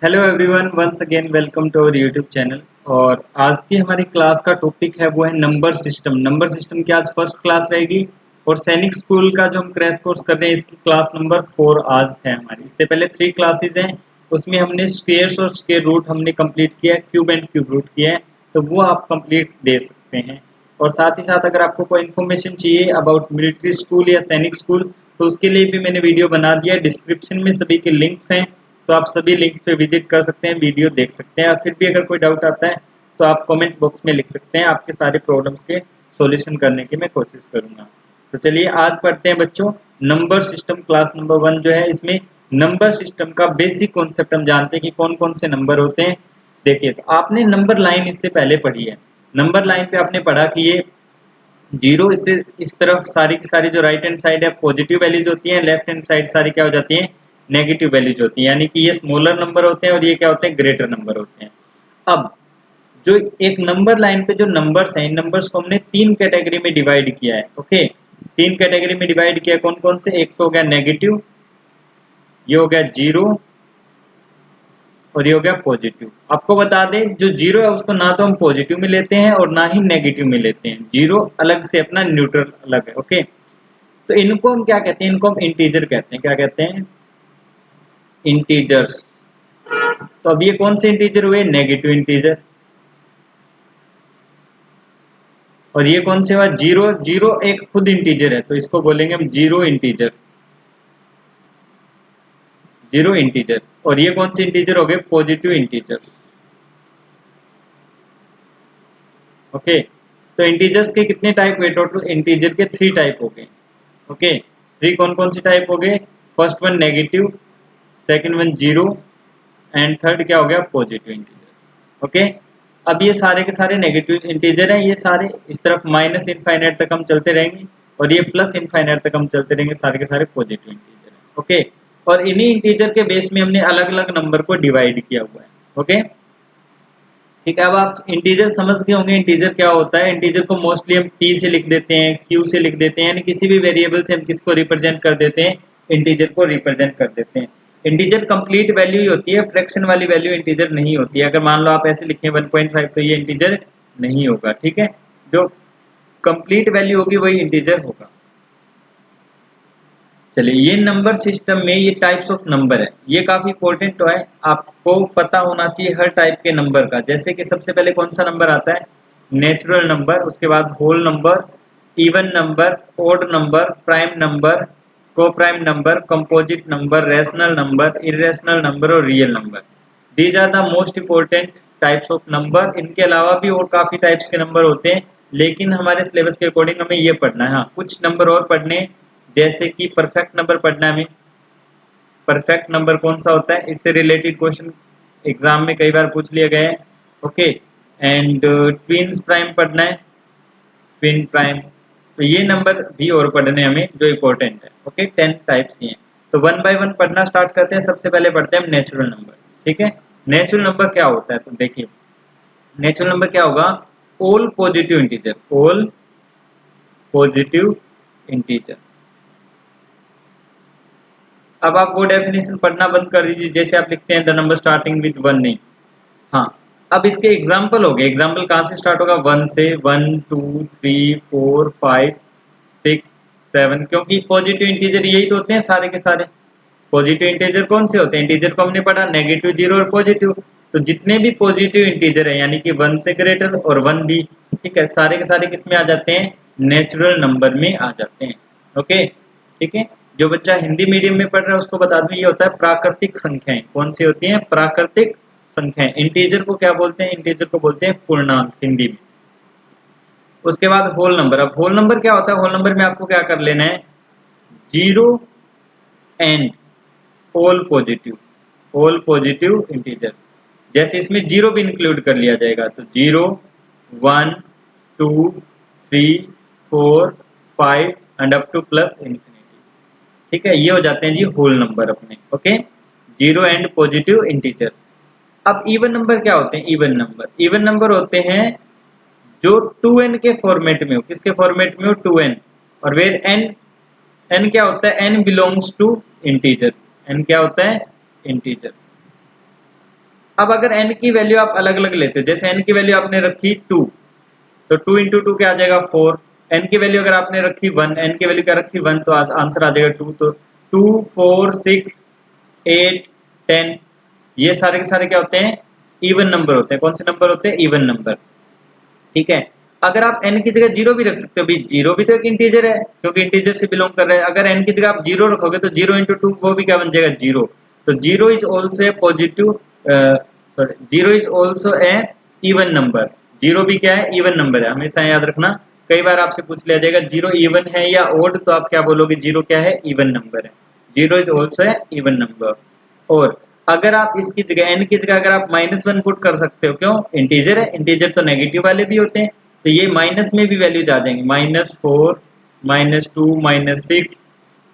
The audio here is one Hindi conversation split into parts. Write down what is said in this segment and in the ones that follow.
Hello everyone, once again welcome to our YouTube channel. और आज की हमारी क्लास का टॉपिक है वो है नंबर सिस्टम। नंबर सिस्टम की आज फर्स्ट क्लास रहेगी और सैनिक स्कूल का जो हम क्रैश कोर्स कर रहे हैं इसकी क्लास नंबर 4 आज है हमारी। इससे पहले 3 क्लासेज हैं, उसमें हमने स्क्वेयर्स और स्क्वायर रूट हमने कंप्लीट किया है, क्यूब एंड क्यूब रूट किया है, तो वो आप कंप्लीट दे सकते हैं। और साथ ही साथ अगर आपको कोई इन्फॉर्मेशन चाहिए अबाउट मिलिट्री स्कूल या सैनिक स्कूल तो उसके लिए भी मैंने वीडियो बना दिया है। डिस्क्रिप्शन में सभी के लिंक्स हैं, तो आप सभी लिंक्स पे विजिट कर सकते हैं, वीडियो देख सकते हैं। और फिर भी अगर कोई डाउट आता है तो आप कमेंट बॉक्स में लिख सकते हैं, आपके सारे प्रॉब्लम्स के सॉल्यूशन करने की मैं कोशिश करूंगा। तो चलिए आज पढ़ते हैं बच्चों नंबर सिस्टम। क्लास नंबर 1 जो है इसमें नंबर सिस्टम का बेसिक कॉन्सेप्ट हम जानते हैं कि कौन कौन से नंबर होते हैं। देखिए, तो आपने नंबर लाइन इससे पहले पढ़ी है। नंबर लाइन पे आपने पढ़ा कि ये जीरो, इससे इस तरफ सारी की सारी जो राइट हैंड साइड है पॉजिटिव वैल्यूज होती हैं, लेफ्ट हैंड साइड सारी क्या हो जाती हैं, नेगेटिव वैल्यूज होती हैं। यानी कि ये स्मॉलर नंबर होते हैं और ये क्या होते हैं, ग्रेटर नंबर होते हैं। अब जो एक नंबर लाइन पे जो नंबर्स हैं, इन नंबर्स को हमने 3 कैटेगरी में डिवाइड किया है। ओके, 3 कैटेगरी में डिवाइड किया है। कौन कौन से? एक तो हो गया नेगेटिव, ये हो गया जीरो और ये हो गया पॉजिटिव। आपको बता दें, जो जीरो है उसको ना तो हम पॉजिटिव में लेते हैं और ना ही नेगेटिव में लेते हैं। जीरो अलग से अपना न्यूट्रल अलग है। ओके, तो इनको हम क्या कहते हैं? इनको हम इंटीजर कहते हैं। क्या कहते हैं? इंटीजर्स। तो अब ये कौन से इंटीजर हुए? Negative integer. और ये कौन से हुआ? जीरो। जीरो एक खुद इंटीजर है तो इसको बोलेंगे हम जीरो इंटीजर। Zero integer. और ये कौन से इंटीजर हो गए? Positive integer. ओके, तो इंटीजर्स के कितने टाइप हुए? टोटल इंटीजर के 3 टाइप हो गए। ओके, 3 कौन कौन से टाइप हो गए? First one negative, second one zero and third क्या हो गया? Positive integer. ओके, अब ये सारे के सारे नेगेटिव इंटीजर हैं। ये सारे इस तरफ माइनस इनफाइनाइट तक हम चलते रहेंगे और ये प्लस इनफाइनाइट तक हम चलते रहेंगे। सारे के सारे पॉजिटिव इंटीजर हैं। ओके, और इन्हीं इंटीजर के बेस में हमने अलग अलग नंबर को डिवाइड किया हुआ है। ओके, ठीक है। अब आप इंटीजर समझ गए होंगे इंटीजर क्या होता है। इंटीजर को मोस्टली हम टी से लिख देते हैं, क्यू से लिख देते हैं, यानी किसी भी वेरिएबल से हम किसको रिप्रेजेंट कर देते हैं? इंटीजर को रिप्रेजेंट कर देते हैं। इंटीजर कंप्लीट वैल्यू ही होती है, फ्रैक्शन वाली वैल्यू इंटीजर नहीं होती है। अगर मान लो आप ऐसे लिखें 1.5 तो ये इंटीजर नहीं होगा। ठीक है, जो कंप्लीट वैल्यू होगी वही इंटीजर होगा। चलिए, ये नंबर सिस्टम में ये टाइप्स ऑफ नंबर है, ये काफी इंपॉर्टेंट तो है, आपको पता होना चाहिए हर टाइप के नंबर का। जैसे कि सबसे पहले कौन सा नंबर आता है? नेचुरल नंबर, उसके बाद whole number, even number, odd number, prime number, coprime number, composite number, rational number, irrational number और real number. These are the most important types of number. इनके अलावा भी और काफी टाइप्स के नंबर होते हैं, लेकिन हमारे सिलेबस के अकॉर्डिंग हमें ये पढ़ना है। हाँ, कुछ नंबर और पढ़ने, जैसे कि परफेक्ट नंबर पढ़ना है हमें। परफेक्ट नंबर कौन सा होता है? इससे रिलेटेड क्वेश्चन एग्जाम में कई बार पूछ लिया गया है। ओके, एंड ट्विंस प्राइम पढ़ना है, ट्विन प्राइम। तो ये नंबर भी और पढ़ने हमें जो इम्पोर्टेंट है। ओके, 10 टाइप्स ही हैं। तो वन बाय वन पढ़ना स्टार्ट करते हैं। सबसे पहले पढ़ते हैं हम नेचुरल नंबर। ठीक है, नेचुरल नंबर क्या होता है? तो देखिए, नेचुरल नंबर क्या होगा? All positive integer. All positive integer. अब आप वो डेफिनेशन पढ़ना बंद कर दीजिए जैसे आप लिखते हैं द नंबर स्टार्टिंग विद 1 नहीं। हाँ, अब इसके एग्जाम्पल हो गए। एग्जाम्पल कहाँ से स्टार्ट होगा? 1 से। 1 2 3 4 5 6 7, क्योंकि पॉजिटिव इंटीजर यही तो होते हैं सारे के सारे। पॉजिटिव इंटीजर कौन से होते हैं? इंटीजर को हमने पढ़ा नेगेटिव, जीरो और पॉजिटिव। तो जितने भी पॉजिटिव इंटीजर है यानी कि 1 से ग्रेटर और 1 भी, ठीक है, सारे के सारे किस में आ जाते हैं? नेचुरल नंबर में आ जाते हैं। ओके, ठीक है। जो बच्चा हिंदी मीडियम में पढ़ रहा है उसको बता दूं, ये होता है प्राकृतिक संख्याएं। कौन सी होती हैं? प्राकृतिक संख्याएं। इंटीजर को क्या बोलते हैं? इंटीजर को बोलते हैं पूर्णांक हिंदी में। उसके बाद होल नंबर। अब होल नंबर क्या होता है? होल नंबर में आपको क्या कर लेना है? Zero and whole positive, whole positive integer. जैसे इसमें जीरो भी इंक्लूड कर लिया जाएगा तो 0 1 2 3 4 5 and up two plus infinity. ठीक है, ये हो जाते हैं जी होल नंबर अपने। Okay, zero and positive integer. अब इवन नंबर क्या होते हैं? इवन नंबर, इवन नंबर होते हैं जो 2n के फॉर्मेट में हो। किसके फॉर्मेट में हो? 2n। और वेर n, n क्या होता है? n belongs to integer. n क्या होता है? इंटीजर। अब अगर n की वैल्यू आप अलग अलग लेते हो, जैसे n की वैल्यू आपने रखी 2, तो 2 इंटू टू क्या आ जाएगा 4। n की वैल्यू अगर आपने रखी 1, n की वैल्यू क्या रखी 1, तो आंसर आ जाएगा 2। तो 2 4 6 8 10 ये सारे के सारे क्या होते हैं, इवन नंबर होते हैं। कौन से नंबर होते हैं, इवन नंबर। ठीक है, अगर आप n की जगह जीरो भी रख सकते हो, भी जीरो भी तो एक इंटीजर है क्योंकि इंटीजर से बिलोंग कर रहा है। अगर n की जगह आप जीरो रखोगे तो जीरो इंटू टू वो भी क्या बन जाएगा, जीरो। तो zero is also a positive, sorry, zero is also a even number. Zero भी क्या है, इवन नंबर है, हमेशा याद रखना। कई बार आपसे पूछ लिया जाएगा जीरो इवन है या ओड, तो आप क्या बोलोगे, जीरो क्या है, इवन नंबर है। Zero is also a even number. और अगर आप इसकी जगह n की जगह अगर आप -1 पुट कर सकते हो, क्यों, इंटीजर है, इंटीजर तो नेगेटिव वाले भी होते हैं, तो ये माइनस में भी वैल्यूज आ जाएंगी, -4 -2 -6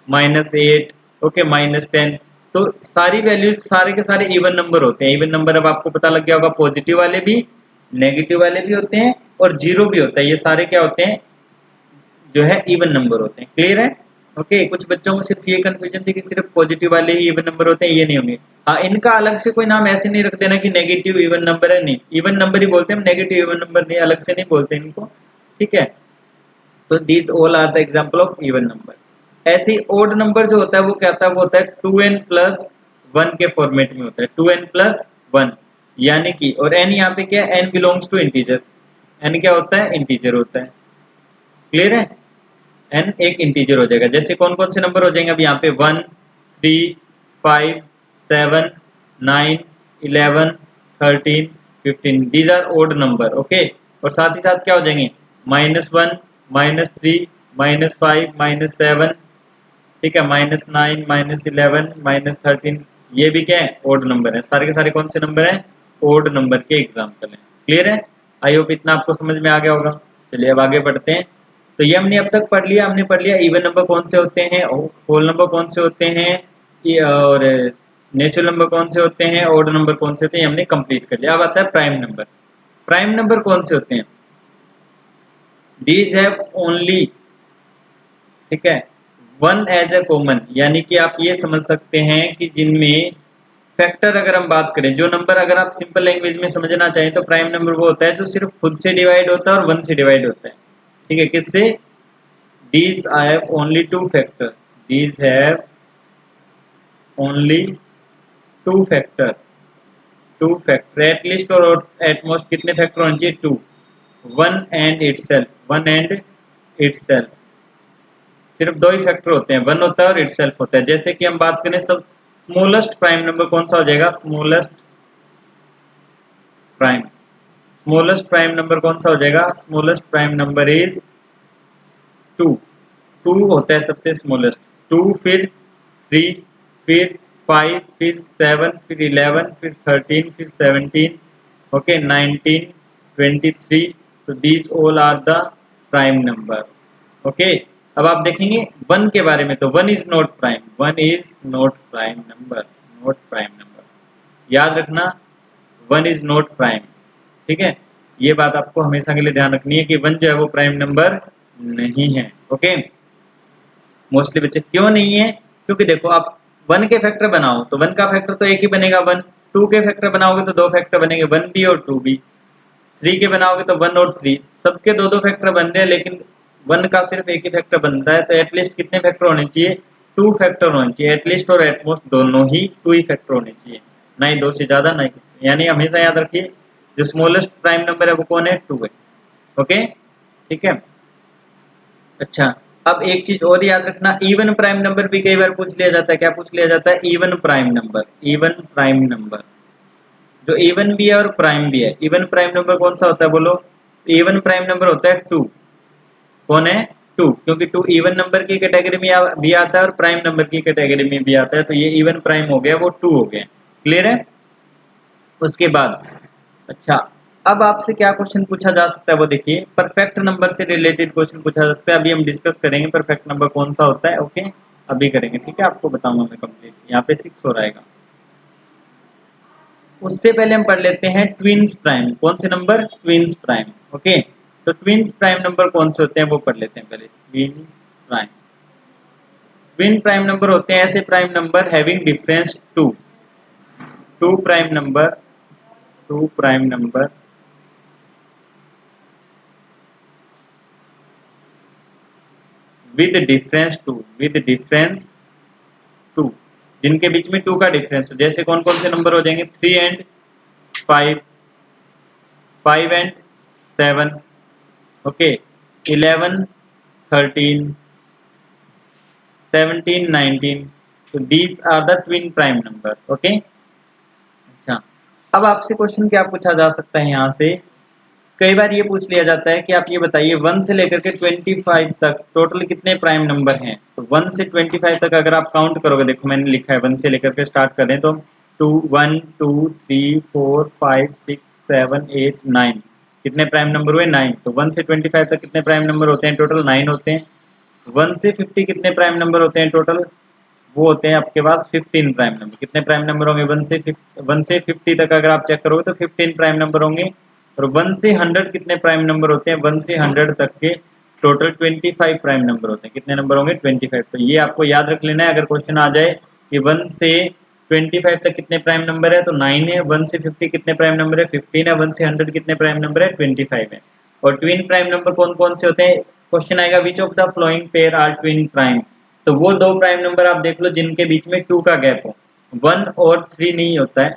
-8, ओके, -10। तो सारी वैल्यूज सारे के सारे इवन नंबर होते हैं। इवन नंबर अब आपको पता लग गया होगा, पॉजिटिव वाले भी, नेगेटिव वाले भी होते हैं और जीरो भी होता है। ये सारे क्या होते हैं, जो है इवन नंबर होते हैं। क्लियर है, ओके। कुछ बच्चों को सिर्फ ये कंफ्यूजन थी कि सिर्फ पॉजिटिव वाले ही इवन नंबर होते हैं, ये नहीं होंगे। हाँ, इनका अलग से कोई नाम ऐसे नहीं रख देना कि नेगेटिव इवन नंबर है, नहीं, इवन नंबर ही बोलते हैं हम, नेगेटिव इवन नंबर नहीं, अलग से नहीं बोलते इनको। ठीक है, तो these all are the example of even number. ऐसे ही ओड नंबर जो होता है वो क्या होता है, वो होता है 2n+1 के फॉर्मेट में होता है, 2n+1, यानी कि, और n यहाँ पे क्या है, n belongs to integer, n क्या होता है, इंटीजर होता है। क्लियर है, n एक इंटीजर हो जाएगा। जैसे कौन कौन से नंबर हो जाएंगे, अब यहाँ पे 1 3 5 7 9 11 13 15, these are odd number, okay. और साथ ही साथ क्या हो जाएंगे, -1 -3 -5 -7, ठीक है, -9 -11 -13, ये भी क्या है, ओड नंबर है। सारे के सारे कौन से नंबर हैं, ओड नंबर के एग्जाम्पल हैं। क्लियर है, आई होप इतना आपको समझ में आ गया होगा। चलिए अब आगे बढ़ते हैं। तो ये हमने अब तक पढ़ लिया, हमने पढ़ लिया इवन नंबर कौन से होते हैं, होल नंबर कौन से होते हैं, और नेचुरल नंबर कौन से होते हैं, ऑड नंबर कौन से होते हैं, हमने कंप्लीट कर लिया। अब आता है प्राइम नंबर। प्राइम नंबर कौन से होते हैं, दीज हैव ओनली, ठीक है, वन एज ए कॉमन, यानी कि आप ये समझ सकते हैं कि जिनमें फैक्टर, अगर हम बात करें, जो नंबर अगर आप सिंपल लैंग्वेज में समझना चाहें तो प्राइम नंबर वो होता है जो सिर्फ खुद से डिवाइड होता है और 1 से डिवाइड होता है। ठीक है, किससे, these have only two factor, these have only two factor at least or at most कितने फैक्टर होने चाहिए, 2, 1 and itself, सिर्फ दो ही फैक्टर होते हैं, 1 होता है और itself होता है। जैसे कि हम बात करें, सब स्मॉलेस्ट प्राइम नंबर कौन सा हो जाएगा, प्राइम स्मॉलेस्ट प्राइम नंबर कौन सा हो जाएगा, स्मॉलेस्ट प्राइम नंबर इज 2, 2 होता है सबसे स्मॉलेस्ट, 2, फिर 3, फिर 5, फिर 7, फिर 11, फिर 13, फिर 17, ओके, 19, 23। तो these all are the prime number, okay. अब आप देखेंगे 1 के बारे में, तो 1 is not prime, 1 is not prime number, not prime number, याद रखना, 1 इज नॉट प्राइम। ठीक है, ये बात आपको हमेशा के लिए ध्यान रखनी है कि 1 जो है वो प्राइम नंबर नहीं है, ओके। मोस्टली बच्चे क्यों नहीं है, क्योंकि देखो आप 1 के फैक्टर बनाओ तो 1 का फैक्टर तो एक ही बनेगा 1, 2 के फैक्टर बनाओगे तो दो फैक्टर बनेंगे, 1b और 2b, 3 के बनाओगे तो 1 और 3, सबके दो दो फैक्टर बन रहे हैं, लेकिन 1 का सिर्फ एक ही फैक्टर बनता है। तो एटलीस्ट कितने फैक्टर होने चाहिए, 2 फैक्टर होने चाहिए, एटलीस्ट और एटमोस्ट दोनों ही 2 ही फैक्टर होने चाहिए, ना ही 2 से ज़्यादा, ना ही, यानी हमेशा याद रखिए जो स्मॉलेस्ट प्राइम नंबर है वो कौन है, 2 है, ओके, ठीक है। अच्छा, अब एक चीज और याद रखना, इवन प्राइम नंबर भी कई बार पूछ लिया जाता है। क्या पूछ लिया जाता है, even prime number, even prime number, जो इवन भी है और प्राइम भी है। इवन प्राइम नंबर कौन सा होता है बोलो, इवन प्राइम नंबर होता है 2, कौन है, 2, क्योंकि 2 इवन नंबर की कैटेगरी में भी आता है और प्राइम नंबर की कैटेगरी में भी आता है, तो ये इवन प्राइम हो गया, वो 2 हो गया। क्लियर है, उसके बाद, अच्छा, अब आपसे क्या क्वेश्चन पूछा जा सकता है वो देखिए, परफेक्ट नंबर से रिलेटेड क्वेश्चन पूछा जा सकता है। अभी हम डिस्कस करेंगे परफेक्ट नंबर कौन सा होता है, ओके, अभी करेंगे, ठीक है, आपको बताऊंगा मैं कंप्लीट। यहाँ पे 6 हो रहेगा, उससे पहले हम पढ़ लेते हैं ट्विंस प्राइम। कौन से नंबर, ट्विंस प्राइम, ओके। तो ट्विंस प्राइम नंबर कौन से होते हैं वो पढ़ लेते हैं पहले। Twin prime, twin prime number होते हैं ऐसे prime number having difference 2 prime number 2 prime number with difference 2 जिनके बीच में 2 का डिफरेंस हो। जैसे कौन कौन से नंबर हो जाएंगे? 3 एंड 5, 5 एंड 7, ओके, 11, 13, 17, 19। तो these are the twin prime number. Okay, अच्छा, अब आपसे क्वेश्चन क्या पूछा जा सकता है यहाँ से? कई बार ये पूछ लिया जाता है कि आप ये बताइए 1 से लेकर के 25 तक टोटल कितने प्राइम नंबर हैं। तो 1 से 25 तक अगर आप काउंट करोगे, देखो मैंने लिखा है 1 से लेकर के स्टार्ट करें तो 2 1 2 3 4 5 6 7 8 9, कितने प्राइम नंबर हुए? 9। तो 1 से 25 तक कितने प्राइम नंबर होते हैं? टोटल 9 होते हैं। 1 से 50 कितने प्राइम नंबर होते हैं टोटल? वो होते हैं आपके पास 15 प्राइम नंबर। कितने प्राइम नंबर होंगे? 1 से 50 तक अगर आप चेक करोगे तो 15 प्राइम नंबर होंगे। और 1 से 100 कितने प्राइम नंबर होते हैं? 1 से 100 तक के टोटल 25 प्राइम नंबर होते हैं। कितने नंबर होंगे? 25। तो ये आपको याद रख लेना है। अगर क्वेश्चन आ जाए कि 1 से 25 तक कितने प्राइम नंबर है, तो 9 है। 1 से 50 कितने प्राइम नंबर है? 15 है। 1 से 100 कितने प्राइम नंबर है? 25 है। और ट्विन प्राइम नंबर कौन कौन से होते हैं? क्वेश्चन आएगा which of the following pair are twin prime. तो वो 2 प्राइम नंबर आप देख लो जिनके बीच में 2 का गैप हो। 1 और 3 नहीं होता है,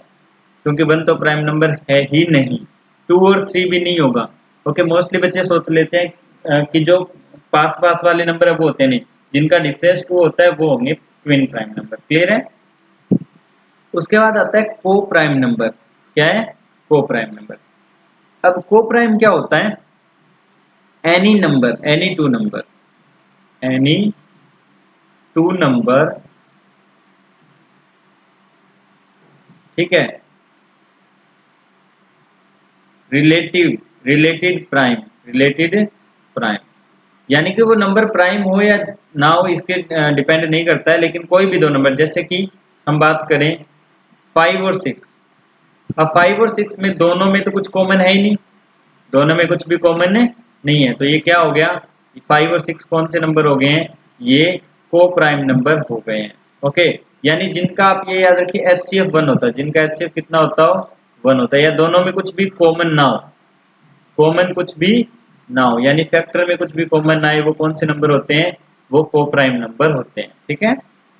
क्योंकि 1 तो प्राइम नंबर है ही नहीं। 2 और 3 भी नहीं होगा। ओके, मोस्टली बच्चे सोच लेते हैं कि जो पास पास वाले नंबर है वो होते नहीं, जिनका डिफरेंस 2 होता है वो होंगे ट्विन प्राइम नंबर। क्लियर है? उसके बाद आता है को प्राइम नंबर। क्या है? को प्राइम नंबर। अब को प्राइम क्या होता है? Any number, any two number, any two number, ठीक है, relative, related prime, related prime, यानी कि वो नंबर प्राइम हो या ना हो इसके डिपेंड नहीं करता है, लेकिन कोई भी 2 नंबर, जैसे कि हम बात करें 5 और 6। अब 5 और 6 में दोनों में तो कुछ कॉमन है ही नहीं, दोनों में कुछ भी कॉमन नहीं है। तो ये क्या हो गया? 5 और 6 कौन से नंबर हो गए हैं? ये को प्राइम नंबर हो गए हैं। ओके, यानी जिनका आप ये याद रखिए HCF 1 होता है, जिनका HCF कितना होता हो? 1 होता है, या दोनों में कुछ भी कॉमन ना हो, कॉमन कुछ भी ना हो, यानी फैक्टर में कुछ भी कॉमन ना है, वो कौन से नंबर होते हैं? वो को प्राइम नंबर होते हैं। ठीक है,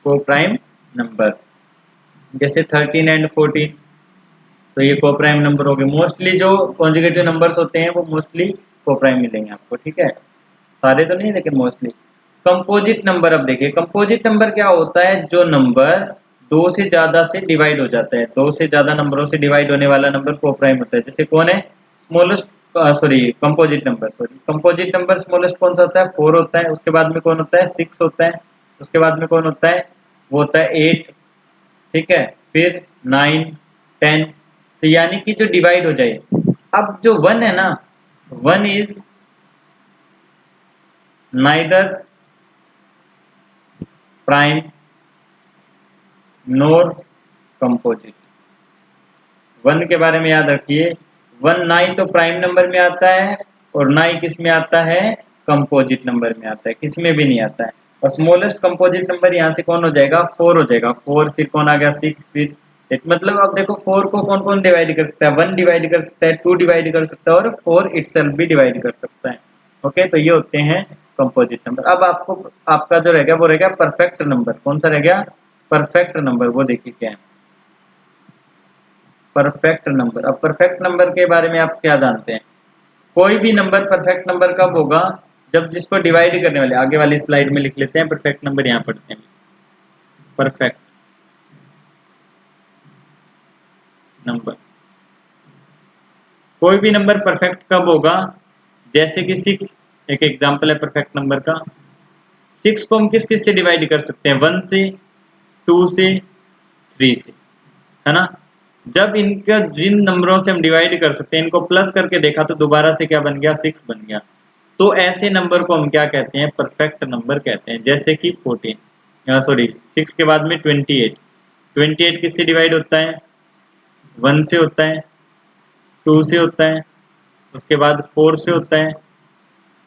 को प्राइम नंबर। जैसे 13 एंड 14, तो ये को प्राइम नंबर हो गए। मोस्टली जो कॉन्जुगेटिव नंबर्स होते हैं वो मोस्टली को प्राइम मिलेंगे आपको। ठीक है, सारे तो नहीं लेकिन मोस्टली। कंपोजिट नंबर, अब देखिए कंपोजिट नंबर क्या होता है? जो नंबर 2 से ज्यादा से डिवाइड हो जाता है, 2 से ज्यादा नंबरों से डिवाइड होने वाला नंबर को प्राइम होता है। जैसे कौन है? Smallest, sorry composite number, sorry composite number smallest कौन सा होता है? 4 होता है। उसके बाद में कौन होता है? 6 होता है। उसके बाद में कौन होता है? वो होता है 8। ठीक है, फिर 9, 10। तो यानी कि जो डिवाइड हो जाए। अब जो 1 है ना, 1 is neither prime NOR composite. 1 के बारे में याद रखिए, 1 ना ही तो प्राइम नंबर में आता है और ना ही किस में आता है? कंपोजिट नंबर में आता है, किसी में भी नहीं आता है। और स्मॉलेस्ट कंपोजिट नंबर यहाँ से कौन हो जाएगा? 4 हो जाएगा। 4, फिर कौन आ गया? 6, फिर 8। मतलब अब देखो 4 को कौन कौन डिवाइड कर सकता है? 1 डिवाइड कर सकता है, 2 डिवाइड कर सकता है, और 4 इटसेल्फ भी डिवाइड कर सकता है। ओके, तो ये होते हैं कंपोजिट नंबर। अब आपको आपका जो रह गया वो रह गया परफेक्ट नंबर। कौन सा रह गया? Perfect number. वो देखिए क्या है परफेक्ट नंबर। अब परफेक्ट नंबर के बारे में आप क्या जानते हैं? कोई भी नंबर परफेक्ट नंबर कब होगा? जब जिसको डिवाइड करने वाले, आगे वाली स्लाइड में लिख लेते हैं परफेक्ट नंबर, यहाँ पढ़ते हैं परफेक्ट नंबर। कोई भी नंबर परफेक्ट कब होगा? जैसे कि 6 एक एग्जांपल है परफेक्ट नंबर का। 6 को हम किस किस से डिवाइड कर सकते हैं? 1 से, 2 से, 3 से, है ना? जब इनका जिन नंबरों से हम डिवाइड कर सकते हैं इनको प्लस करके देखा तो दोबारा से क्या बन गया? 6 बन गया। तो ऐसे नंबर को हम क्या कहते हैं? परफेक्ट नंबर कहते हैं। जैसे कि 14, सॉरी 6 के बाद में 28। 28 किससे डिवाइड होता है? 1 से होता है, 2 से होता है, उसके बाद 4 से होता है,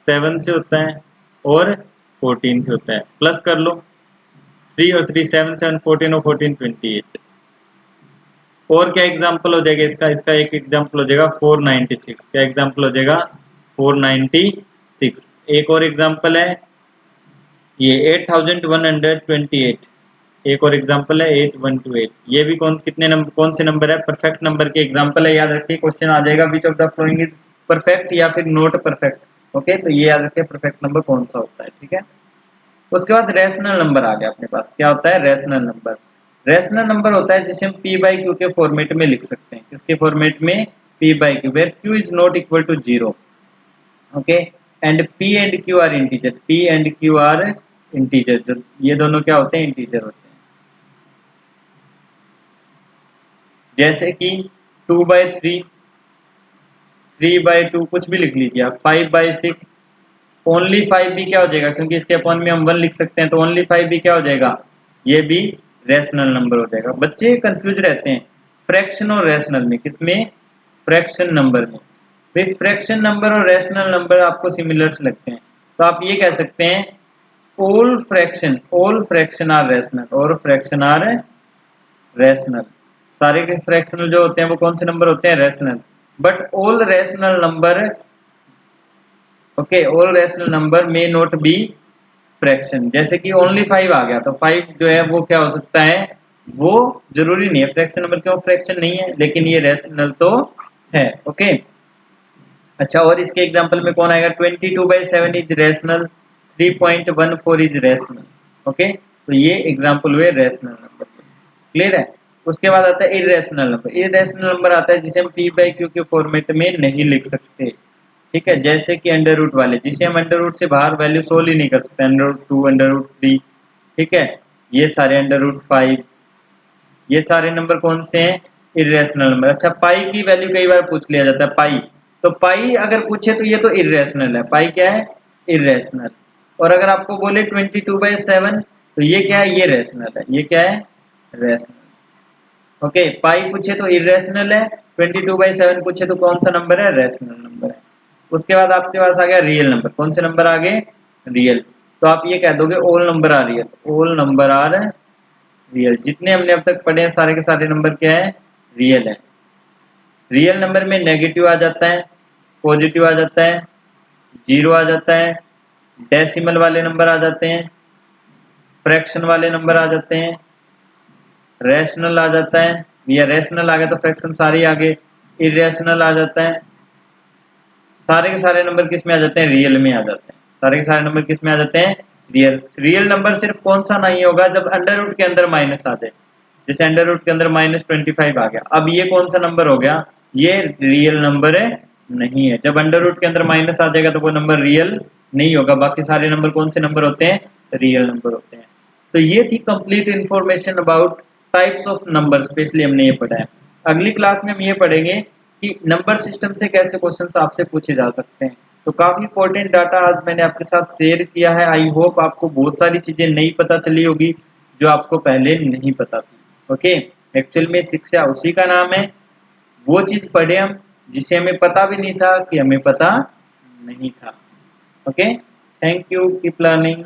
7 से होता है, और 14 से होता है। प्लस कर लो, 3 और 3 7, 7 14 और 14 28। और क्या एग्जाम्पल हो जाएगा इसका, इसका एक एग्जाम्पल हो जाएगा 496। क्या एग्जाम्पल हो जाएगा 496। एक और एग्जाम्पल है ये 8128। एक और एग्जाम्पल है 8128। ये भी कितने नंबर, कौन से नंबर है, परफेक्ट नंबर के एग्जाम्पल है। याद रखिए क्वेश्चन आ जाएगा विच of the following is perfect या फिर नॉट परफेक्ट। ओके, तो ये याद रखिए परफेक्ट नंबर कौन सा होता है। ठीक है, उसके बाद रेशनल नंबर आ गया अपने पास। क्या होता है रेशनल नंबर? रेशनल नंबर होता है जिसे हम पी बाई क्यू के फॉर्मेट में लिख सकते हैं। किसके फॉर्मेट में? P by q, where q is not equal to zero. Okay, and p and q are integer. P and q are integer, जो ये दोनों क्या होते हैं? इंटीजर होते हैं। जैसे कि 2/3, 3/2, कुछ भी लिख लीजिए आप। 5/6, ओनली 5 भी क्या हो जाएगा, क्योंकि इसके अपॉन में हम 1 लिख सकते हैं, तो ओनली 5 भी क्या हो जाएगा? ये भी रेशनल नंबर हो जाएगा। बच्चे कंफ्यूज रहते हैं फ्रैक्शन और रेशनल में। किसमें? फ्रैक्शन नंबर में। भाई फ्रैक्शन नंबर और रेशनल नंबर आपको सिमिलर्स लगते हैं, तो आप ये कह सकते हैं ऑल फ्रैक्शन आर रेशनल, और फ्रैक्शन आर रेशनल। सारे के फ्रैक्शनल जो होते हैं वो कौन से नंबर होते हैं? Rational. But all rational number, okay, all rational number may not be fraction. जैसे कि ओनली 5 आ गया, तो 5 जो है वो क्या हो सकता है? वो जरूरी नहीं है फ्रैक्शन नंबर। क्यों फ्रैक्शन नहीं है? लेकिन ये रेशनल तो है। ओके, अच्छा, और इसके एग्जांपल में कौन आएगा? 22/7 is rational, 3.14 is rational. Okay, तो ये एग्जांपल हुए रेशनल नंबर। क्लियर है? उसके बाद आता है इरेशनल नंबर। इरेशनल नंबर आता है जिसे हम पी बाई क्यू के फॉर्मेट में नहीं लिख सकते। ठीक है, जैसे कि अंडर रूट वाले, जिसे हम अंडर रूट से बाहर वैल्यू सोल्व ही नहीं कर सकते। अंडर रूट 2, अंडर रूट 3, ठीक है, ये सारे अंडर रूट 5, ये सारे नंबर कौन से हैं? Irrational number. अच्छा, पाई की वैल्यू कई बार पूछ लिया जाता है। पाई, तो पाई अगर पूछे तो ये तो इरेशनल है। पाई क्या है? इरेशनल। और अगर आपको बोले 22/7, तो ये क्या है? ये रेशनल है। ये क्या है? रेशनल। ओके, पाई पूछे तो इरेशनल है, 22/7 पूछे तो कौन सा नंबर है? रेशनल नंबर है। उसके बाद आपके पास आ गया रियल नंबर। कौन से नंबर आ गए? रियल। तो आप ये कह दोगे all number are real. All number are real. जितने हमने अब तक पढ़े हैं सारे के सारे नंबर क्या है? रियल है। रियल नंबर में नेगेटिव आ जाता है, पॉजिटिव आ जाता है, जीरो आ जाता है, डेसिमल वाले नंबर आ जाते हैं, फ्रैक्शन वाले नंबर आ जाते हैं, रैशनल आ जाता है, या रैशनल आ गया तो फ्रैक्शन सारे आ गए, इरेशनल आ जाता है। सारे के सारे नंबर किस में आ जाते हैं? रियल में आ जाते हैं। सारे के सारे नंबर किस में आ जाते हैं? रियल। रियल नंबर सिर्फ कौन सा नहीं होगा? जब अंडर रूट के अंदर माइनस आ जाए। जैसे अंडर रूट के अंदर -25 आ गया, अब ये कौन सा नंबर हो गया? ये रियल नंबर है नहीं है। जब अंडर रूट के अंदर माइनस आ जाएगा तो वो नंबर रियल नहीं होगा। बाकी सारे नंबर कौन से नंबर होते हैं? रियल नंबर होते हैं। तो ये थी complete information about types of number. Specially हमने ये पढ़ा है। अगली क्लास में हम ये पढ़ेंगे कि नंबर सिस्टम से कैसे क्वेश्चंस आपसे पूछे जा सकते हैं। तो काफी इंपॉर्टेंट डाटा आज मैंने आपके साथ शेयर किया है। आई होप आपको बहुत सारी चीजें नई पता चली होगी जो आपको पहले नहीं पता थी। ओके, एक्चुअल में शिक्षा उसी का नाम है, वो चीज पढ़े हम जिसे हमें पता भी नहीं था कि हमें पता नहीं था। Okay, thank you, keep learning.